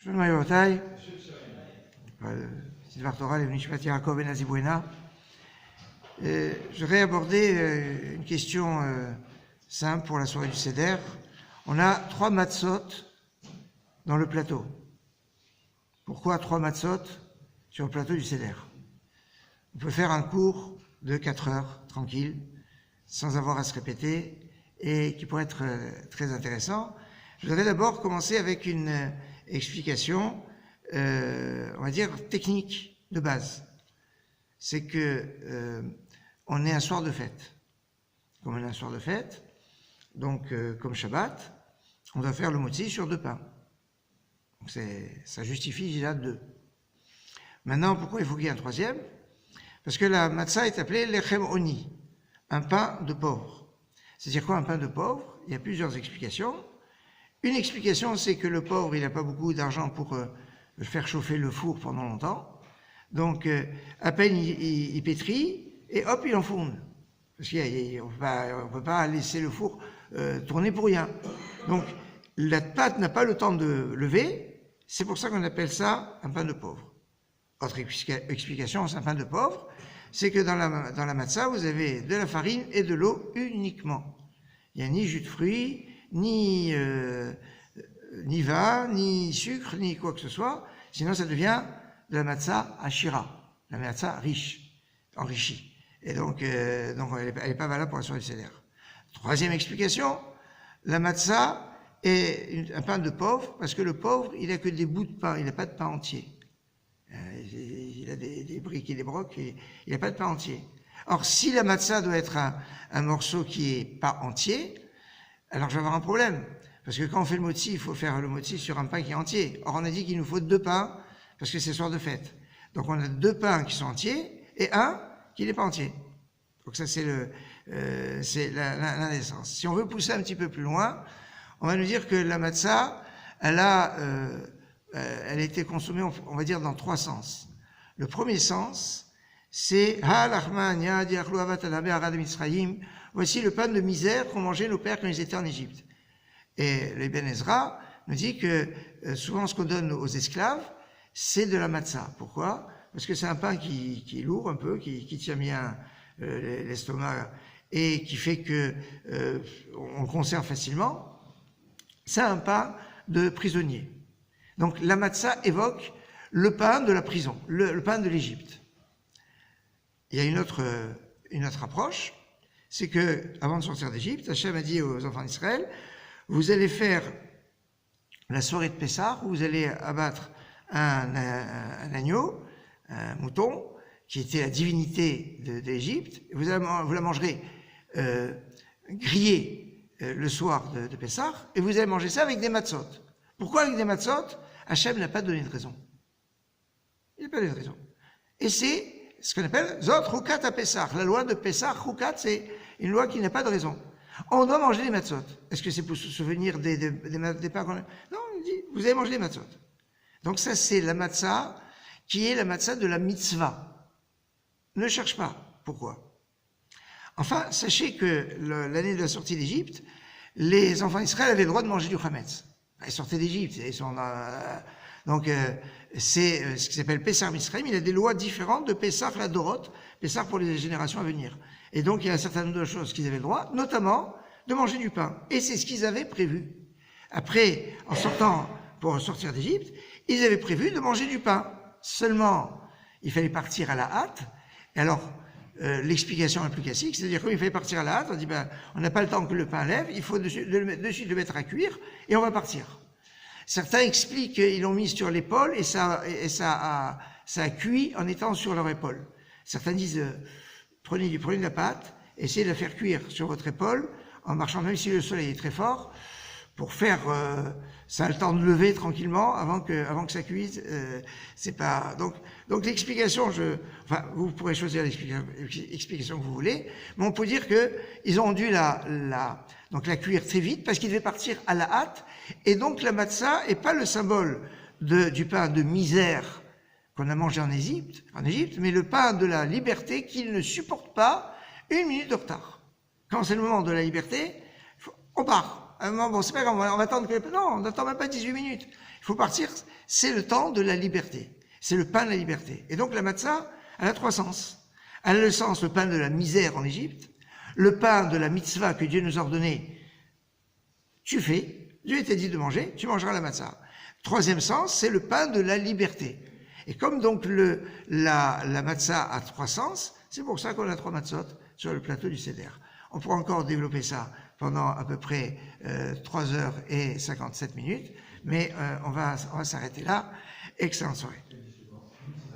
Shon Mayotai, Sylvain Torah est venu chez Yaakov Ben Azibuena. Je voudrais aborder une question simple pour la soirée du Seder. On a 3 matzot dans le plateau. Pourquoi 3 matzot sur le plateau du Seder? On peut faire un cours de 4 heures, tranquille, sans avoir à se répéter, et qui pourrait être très intéressant. Je voudrais d'abord commencer avec une explication, on va dire, technique de base. C'est que on est un soir de fête. Comme on est un soir de fête, donc comme Shabbat, on doit faire le motzi sur 2 pains. Donc ça justifie déjà 2. Maintenant, pourquoi il faut qu'il y ait un 3e? Parce que la matzah est appelée lechem oni, un pain de pauvre. C'est-à-dire quoi un pain de pauvre? Il y a plusieurs explications. Une explication, c'est que le pauvre, il n'a pas beaucoup d'argent pour faire chauffer le four pendant longtemps. Donc, à peine il pétrit, et hop, il enfourne. Parce qu'on ne peut pas laisser le four tourner pour rien. Donc, la pâte n'a pas le temps de lever, c'est pour ça qu'on appelle ça un pain de pauvre. Autre explication, c'est un pain de pauvre, c'est que dans la matzah, vous avez de la farine et de l'eau uniquement. Il n'y a ni jus de fruits, ni vin, ni sucre, ni quoi que ce soit. Sinon, ça devient de la matzah ashira, la matzah riche, enrichie. Et donc elle n'est pas valable pour la soirée du Seder. 3e explication, la matzah est un pain de pauvre, parce que le pauvre, il n'a que des bouts de pain, il n'a pas de pain entier. Il a des briques et des brocs, et il n'a pas de pain entier. Or, si la matzah doit être un morceau qui est pas entier, alors je vais avoir un problème. Parce que quand on fait le motzi, il faut faire le motzi sur un pain qui est entier. Or, on a dit qu'il nous faut 2 pains, parce que c'est soir de fête. Donc, on a 2 pains qui sont entiers, et un qui n'est pas entier. Donc ça, c'est l'indécence. Si on veut pousser un petit peu plus loin, on va nous dire que la matzah, elle a été consommée, on va dire, dans 3 sens. Le premier sens, c'est voici le pain de misère qu'ont mangé nos pères quand ils étaient en Égypte. Et l'Ibn Ezra nous dit que souvent ce qu'on donne aux esclaves, c'est de la matzah. Pourquoi? Parce que c'est un pain qui est lourd un peu, qui tient bien l'estomac et qui fait que on le conserve facilement. C'est un pain de prisonnier. Donc la matzah évoque le pain de la prison, le pain de l'Égypte. Il y a une autre approche, c'est que avant de sortir d'Égypte, Hachem a dit aux enfants d'Israël, vous allez faire la soirée de Pessah, où vous allez abattre un agneau, un mouton, qui était la divinité de l'Égypte, vous la mangerez grillée le soir de Pessah, et vous allez manger ça avec des matzot. Pourquoi avec des matzot? Hachem n'a pas donné de raison. Il n'a pas donné de raison. Et c'est ce qu'on appelle Zot Rukat à Pessah. La loi de Pessah, Rukat, c'est une loi qui n'a pas de raison. On doit manger les matzot. Est-ce que c'est pour se souvenir des pains qu'on a? Non, il dit, vous allez manger les matzot. Donc ça, c'est la matzah qui est la matzah de la mitzvah. Ne cherche pas. Pourquoi? Enfin, sachez que l'année de la sortie d'Égypte, les enfants d'Israël avaient le droit de manger du chametz. Ils sortaient d'Égypte. Donc, c'est ce qui s'appelle Pessah Mitzrayim. Il a des lois différentes de Pessah la Dorot, Pessah pour les générations à venir. Et donc, il y a un certain nombre de choses qu'ils avaient le droit, notamment de manger du pain. Et c'est ce qu'ils avaient prévu. Après, pour sortir d'Égypte, ils avaient prévu de manger du pain. Seulement, il fallait partir à la hâte. Et alors, l'explication la plus classique, c'est-à-dire comme il fallait partir à la hâte, on dit, on n'a pas le temps que le pain lève, il faut de suite le mettre à cuire, et on va partir. Certains expliquent qu'ils l'ont mis sur l'épaule, et ça a cuit en étant sur leur épaule. Certains disent, prenez de la pâte, essayez de la faire cuire sur votre épaule, en marchant, même si le soleil est très fort, pour faire, ça a le temps de lever tranquillement avant que ça cuise. C'est pas donc l'explication. Vous pourrez choisir l'explication que vous voulez, mais on peut dire que ils ont dû la cuire très vite parce qu'ils devaient partir à la hâte, et donc la matzah est pas le symbole du pain de misère qu'on a mangé en Égypte, mais le pain de la liberté qui ne supporte pas 1 minute de retard. Quand c'est le moment de la liberté, on part. À un moment, bon, c'est pas grave, on va attendre que... Non, on n'attend même pas 18 minutes. Il faut partir, c'est le temps de la liberté. C'est le pain de la liberté. Et donc la matzah, elle a 3 sens. Elle a le sens, le pain de la misère en Égypte, le pain de la mitzvah que Dieu nous a ordonné, tu fais, Dieu t'a dit de manger, tu mangeras la matzah. 3e sens, c'est le pain de la liberté. Et comme donc la matzah a 3 sens, c'est pour ça qu'on a 3 matzot sur le plateau du Seder. On pourra encore développer ça pendant à peu près 3 heures et 57 minutes, mais on va s'arrêter là. Excellente soirée.